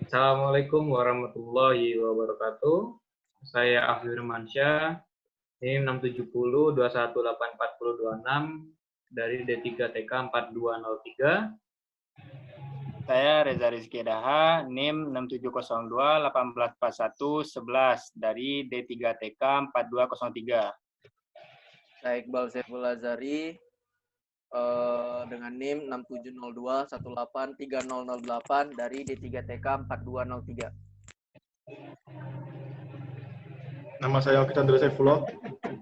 Assalamualaikum warahmatullahi wabarakatuh. Saya Afif Firmansyah, NIM 67021844026 dari D3TK 4203. Saya Reza Rizky Daha, NIM 6702184111 dari D3TK 4203. Saya Iqbal Saiful Azari dengan NIM 6702183008 dari D3TK 4203. Nama saya Alkitan Dara Saifullah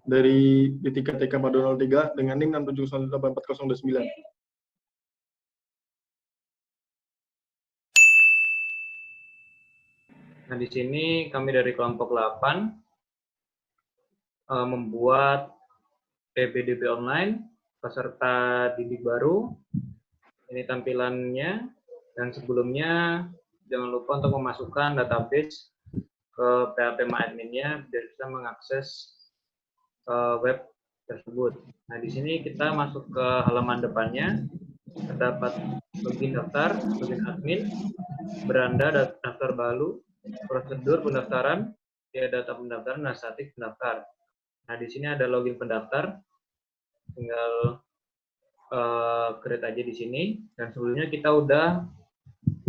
dari D3TK 4203 dengan NIM 670844029. Nah, di sini kami dari kelompok 8 membuat PPDB online peserta didik baru. Ini tampilannya, dan sebelumnya jangan lupa untuk memasukkan database ke PHP MyAdmin-nya biar bisa mengakses web tersebut. Nah, di sini kita masuk ke halaman depannya, terdapat login daftar, login admin, beranda daftar baru, prosedur pendaftaran, data pendaftaran, dan statik pendaftar. Nah, di sini ada login pendaftar, tinggal create aja di sini. Dan sebelumnya kita udah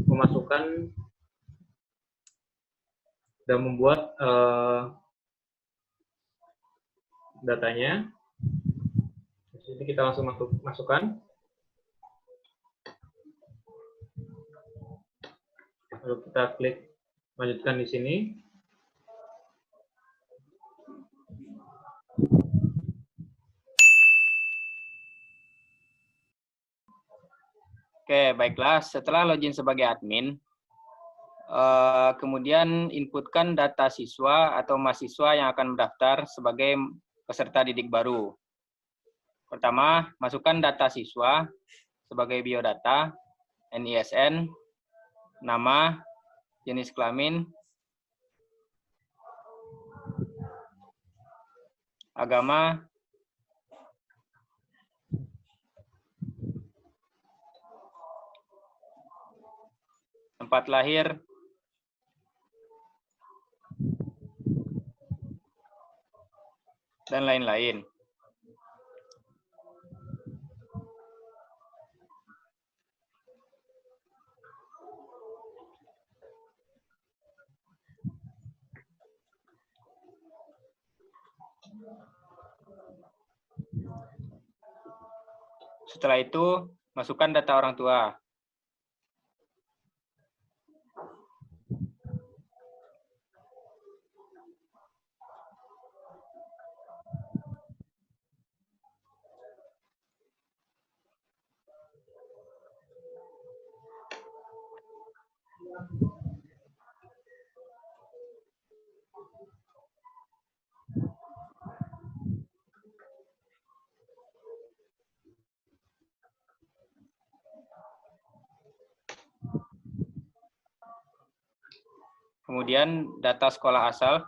memasukkan dan membuat datanya. Di sini kita langsung masukkan. Lalu kita klik lanjutkan di sini. Oke, baiklah. Setelah login sebagai admin, kemudian inputkan data siswa atau mahasiswa yang akan mendaftar sebagai peserta didik baru. Pertama, masukkan data siswa sebagai biodata, NISN, nama, jenis kelamin, agama, tempat lahir, dan lain-lain. Setelah itu, masukkan data orang tua. Kemudian data sekolah asal,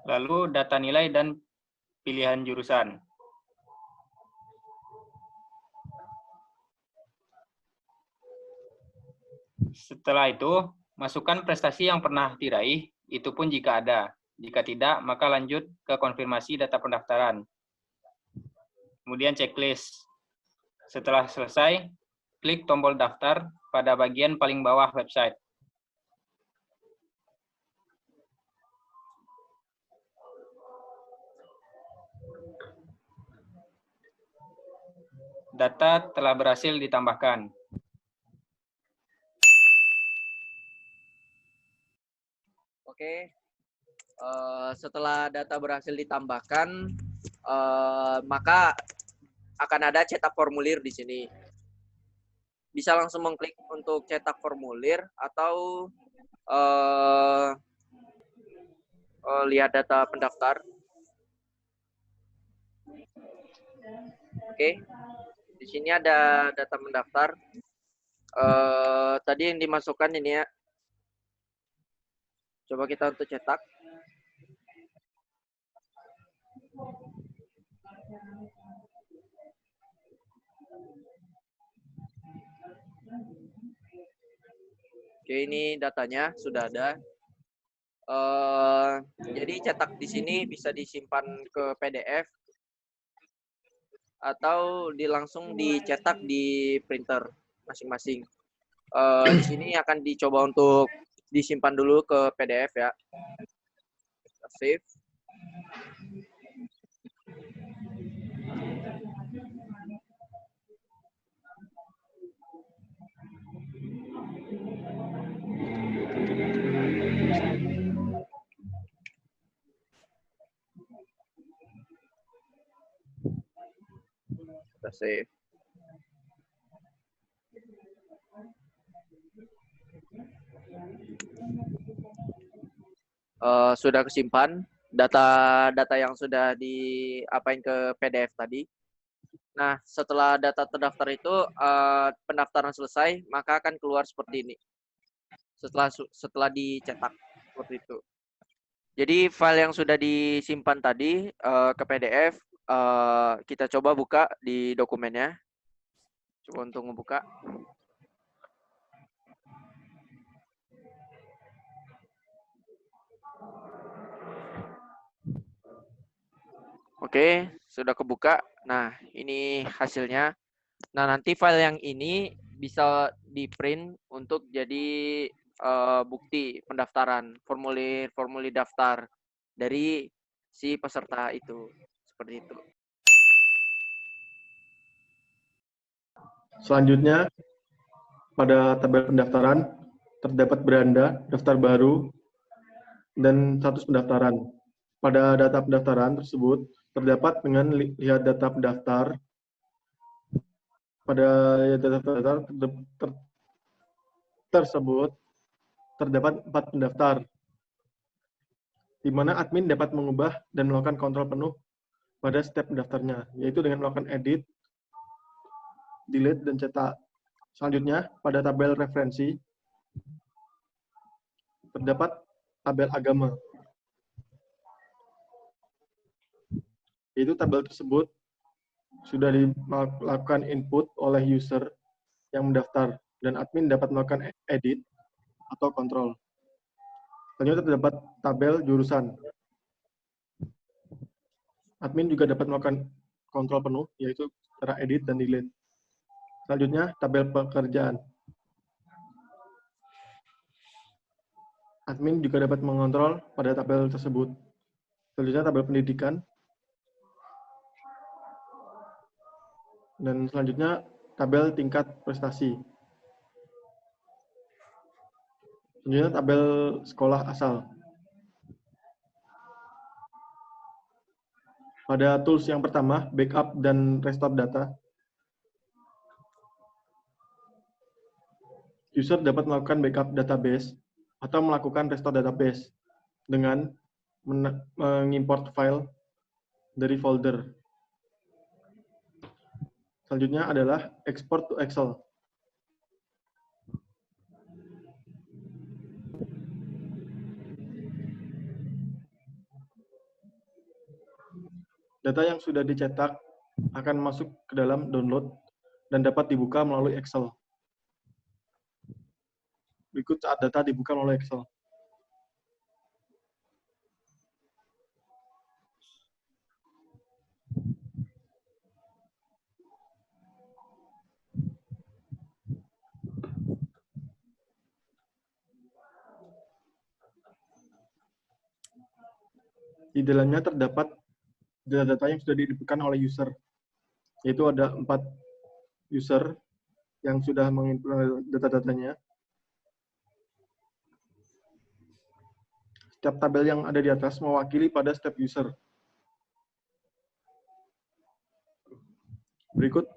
lalu data nilai dan pilihan jurusan. Setelah itu, masukkan prestasi yang pernah diraih, itu pun jika ada. Jika tidak, maka lanjut ke konfirmasi data pendaftaran. Kemudian checklist. Setelah selesai, klik tombol daftar pada bagian paling bawah website. Data telah berhasil ditambahkan. Oke, setelah data berhasil ditambahkan, maka akan ada cetak formulir di sini. bisa langsung mengklik untuk cetak formulir atau lihat data pendaftar. Oke, di sini ada data pendaftar. Tadi yang dimasukkan ini ya. Coba kita untuk cetak. Oke, ini datanya sudah ada. Jadi cetak di sini bisa disimpan ke PDF atau langsung dicetak di printer masing-masing. Di sini akan dicoba untuk disimpan dulu ke PDF ya. Kita save. Kita save. Sudah kesimpan data-data yang sudah diapain ke PDF tadi. Nah, setelah data terdaftar itu pendaftaran selesai, maka akan keluar seperti ini. Setelah dicetak seperti itu. Jadi file yang sudah disimpan tadi ke PDF, kita coba buka di dokumennya. Coba untuk membuka. Oke, sudah kebuka. Nah, ini hasilnya. Nah, nanti file yang ini bisa di-print untuk jadi bukti pendaftaran, formulir daftar dari si peserta itu. Seperti itu. Selanjutnya, pada tabel pendaftaran terdapat beranda, daftar baru, dan status pendaftaran. Pada data pendaftaran tersebut, terdapat dengan lihat data pendaftar. Pada data pendaftar tersebut, terdapat 4 pendaftar, di mana admin dapat mengubah dan melakukan kontrol penuh pada setiap pendaftarnya, yaitu dengan melakukan edit, delete, dan cetak. Selanjutnya, pada tabel referensi, terdapat tabel agama. Yaitu tabel tersebut sudah dilakukan input oleh user yang mendaftar, dan admin dapat melakukan edit atau kontrol. Selanjutnya terdapat tabel jurusan. Admin juga dapat melakukan kontrol penuh, yaitu cara edit dan delete. Selanjutnya, tabel pekerjaan. Admin juga dapat mengontrol pada tabel tersebut. Selanjutnya, tabel pendidikan. Dan selanjutnya, tabel tingkat prestasi. Selanjutnya, tabel sekolah asal. Pada tools yang pertama, backup dan restore data, user dapat melakukan backup database atau melakukan restore database dengan mengimport file dari folder. Selanjutnya adalah export to Excel. Data yang sudah dicetak akan masuk ke dalam download dan dapat dibuka melalui Excel. Berikut saat data dibuka melalui Excel. Di dalamnya terdapat data-data yang sudah diinputkan oleh user, yaitu ada 4 user yang sudah menginput data-datanya. Setiap tabel yang ada di atas mewakili pada setiap user. Berikut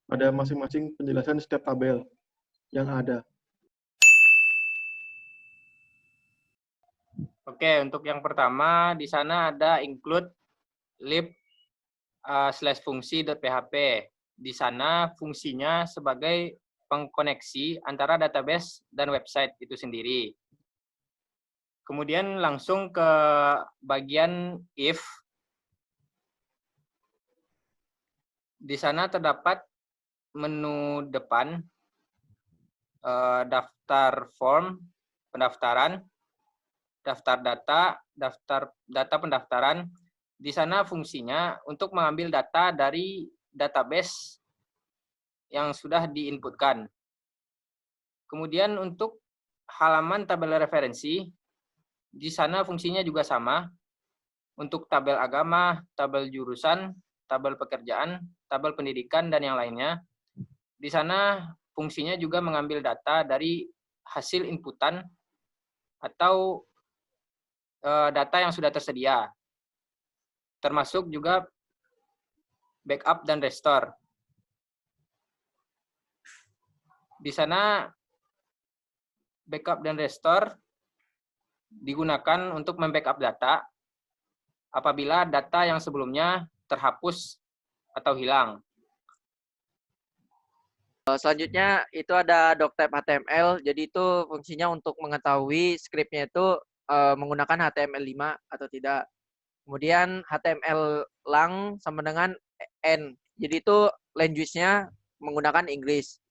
pada masing-masing penjelasan setiap tabel yang ada. Oke, untuk yang pertama di sana ada include lib slash fungsi.php. Di sana fungsinya sebagai pengkoneksi antara database dan website itu sendiri. Kemudian langsung ke bagian if. Di sana terdapat menu depan, daftar form, pendaftaran, daftar data, daftar data pendaftaran. Di sana fungsinya untuk mengambil data dari database yang sudah diinputkan. Kemudian untuk halaman tabel referensi, di sana fungsinya juga sama. Untuk tabel agama, tabel jurusan, tabel pekerjaan, tabel pendidikan, dan yang lainnya. Di sana fungsinya juga mengambil data dari hasil inputan atau data yang sudah tersedia. Termasuk juga backup dan restore. Di sana backup dan restore digunakan untuk membackup data apabila data yang sebelumnya terhapus atau hilang. Selanjutnya itu ada doctype HTML. Jadi itu fungsinya untuk mengetahui scriptnya itu menggunakan HTML5 atau tidak. Kemudian HTML lang sama dengan N. Jadi itu language-nya menggunakan Inggris.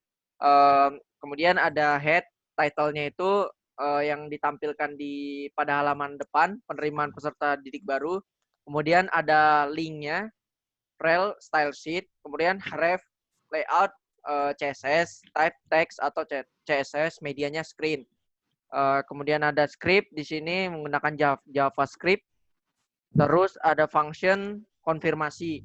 Kemudian ada head, title-nya itu yang ditampilkan pada halaman depan, penerimaan peserta didik baru. Kemudian ada link-nya, rel, style sheet. Kemudian ref, layout, CSS, type text atau CSS, medianya screen. Kemudian ada script di sini menggunakan JavaScript. Terus ada function konfirmasi.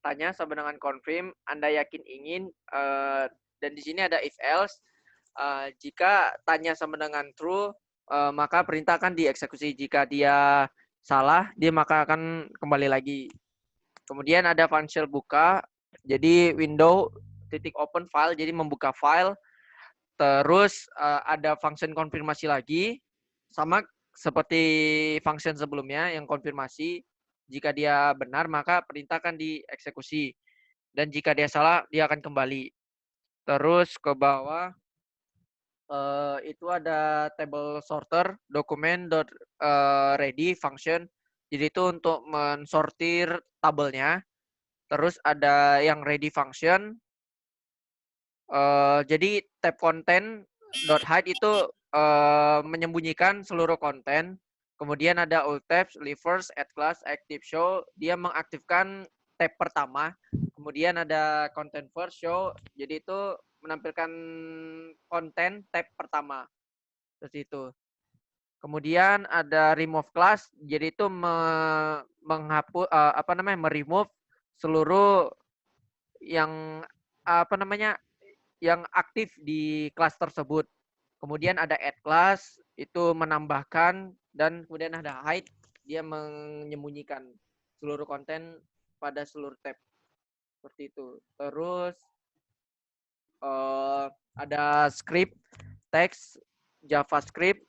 Tanya sama dengan confirm, Anda yakin ingin, dan di sini ada if else. Jika tanya sama dengan true, maka perintah akan dieksekusi. Jika dia salah, dia maka akan kembali lagi. Kemudian ada function buka, jadi window titik open file, jadi membuka file. Terus ada function konfirmasi lagi, sama seperti function sebelumnya yang konfirmasi. Jika dia benar, maka perintah akan dieksekusi. Dan jika dia salah, dia akan kembali. Terus ke bawah, itu ada table sorter, document.ready function. Jadi itu untuk mensortir tabelnya. Terus ada yang ready function. Jadi tab content.hide itu menyembunyikan seluruh konten. Kemudian ada alt tabs, leavers, add class, active show. Dia mengaktifkan tab pertama. Kemudian ada content first show. Jadi itu menampilkan konten tab pertama. Seperti itu. Kemudian ada remove class. Jadi itu menghapus meremove seluruh yang yang aktif di kelas tersebut. Kemudian ada add class, itu menambahkan, dan kemudian ada hide, dia menyembunyikan seluruh konten pada seluruh tab. Seperti itu. Terus ada script, text, JavaScript.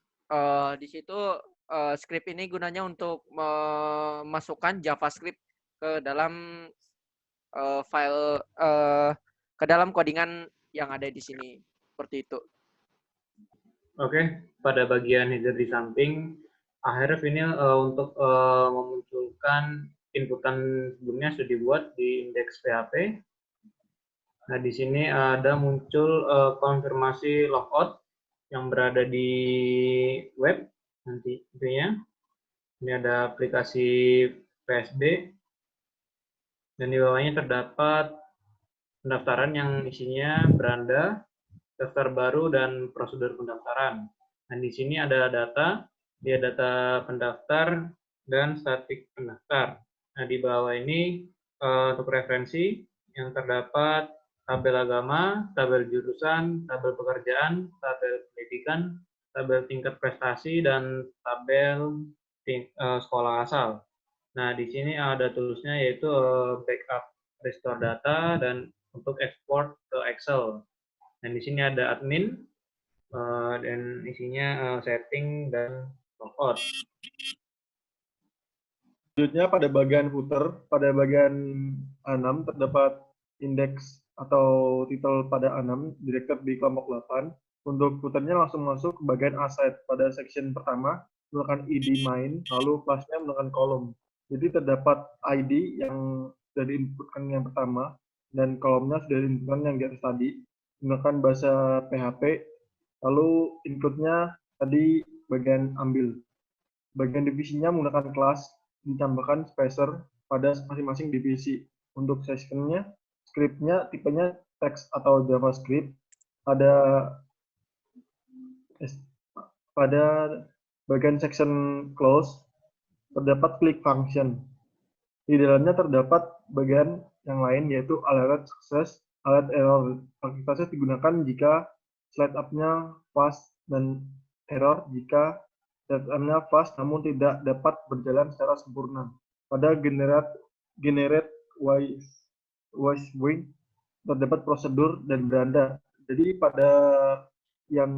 Di situ script ini gunanya untuk memasukkan JavaScript ke dalam file, ke dalam codingan yang ada di sini. Seperti itu. Oke, pada bagian header di samping, ahref ini untuk memunculkan inputan sebelumnya sudah dibuat di indeks PHP. Nah, di sini ada muncul konfirmasi logout yang berada di web nanti intinya. Ini ada aplikasi PSB, dan di bawahnya terdapat pendaftaran yang isinya beranda, daftar baru, dan prosedur pendaftaran. Dan di sini ada data, dia data pendaftar dan statik pendaftar. Nah, di bawah ini untuk referensi yang terdapat tabel agama, tabel jurusan, tabel pekerjaan, tabel pendidikan, tabel tingkat prestasi, dan tabel sekolah asal. Nah, di sini ada toolsnya yaitu backup restore data, dan untuk export ke Excel. Dan di sini ada admin, dan isinya setting dan logout. Selanjutnya pada bagian footer, pada bagian A6 terdapat indeks atau titel pada A6 directed di kelompok 8. Untuk footernya langsung masuk ke bagian aset. Pada section pertama menggunakan id main, lalu kelasnya menggunakan kolom. Jadi terdapat id yang sudah diinputkan yang pertama dan kolomnya sudah diinputkan yang di atas tadi menggunakan bahasa PHP. Lalu include-nya tadi bagian ambil. Bagian divisinya menggunakan kelas, ditambahkan spacer pada masing-masing divisi. Untuk sectionnya, scriptnya tipenya text atau JavaScript. Pada bagian section close terdapat click function. Di dalamnya terdapat bagian yang lain yaitu alert success, alert error. Aktivitasnya digunakan jika slide up-nya fast dan error jika slide up-nya fast namun tidak dapat berjalan secara sempurna. Pada generate wise wing terdapat prosedur dan beranda. Jadi pada yang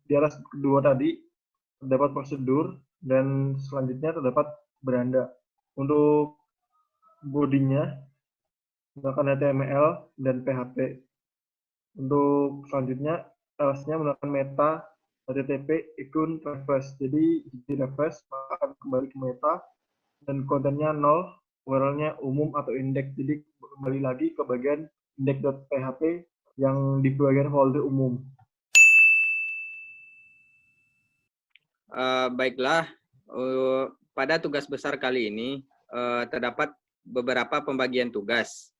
di atas kedua tadi terdapat prosedur dan selanjutnya terdapat beranda. Untuk bodinya menggunakan HTML dan PHP. Untuk selanjutnya else-nya menggunakan meta HTTP ikon refresh. Jadi di refresh maka akan kembali ke meta dan kontennya 0, URL-nya umum atau indeks. Jadi kembali lagi ke bagian index.php yang di bagian folder umum. Baiklah, pada tugas besar kali ini terdapat beberapa pembagian tugas.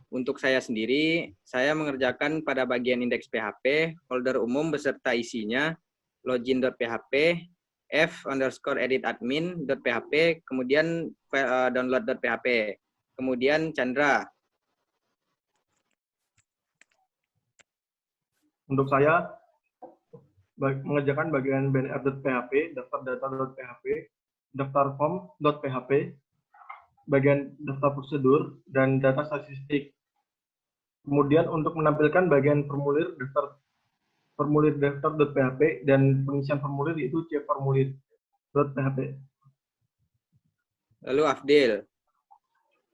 Untuk saya sendiri, saya mengerjakan pada bagian indeks PHP, folder umum beserta isinya, login.php, f_edit_admin.php, kemudian download.php. Kemudian Chandra. Untuk saya mengerjakan bagian banner.php, daftar data.php, daftar form.php, bagian daftar prosedur, dan data statistik. Kemudian untuk menampilkan bagian formulir daftar.php dan pengisian formulir itu cformulir.php. Lalu Afdil.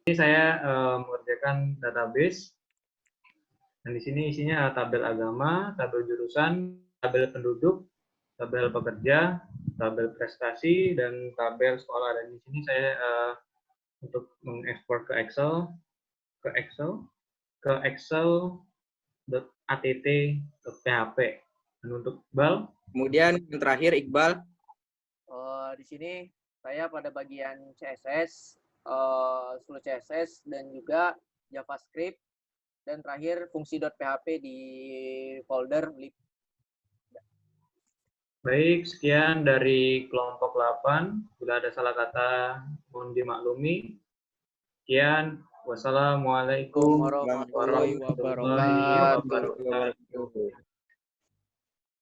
Ini saya mengerjakan database. Dan di sini isinya tabel agama, tabel jurusan, tabel penduduk, tabel pekerja, tabel prestasi, dan tabel sekolah. Dan di sini saya untuk mengekspor ke excel.att.php. Dan untuk Iqbal. Kemudian yang terakhir Iqbal. Di sini saya pada bagian CSS, Slow CSS dan juga JavaScript, dan terakhir fungsi.php di folder lib. Baik, sekian dari kelompok 8. Bila ada salah kata, mohon dimaklumi. Sekian, wassalamualaikum warahmatullahi wabarakatuh.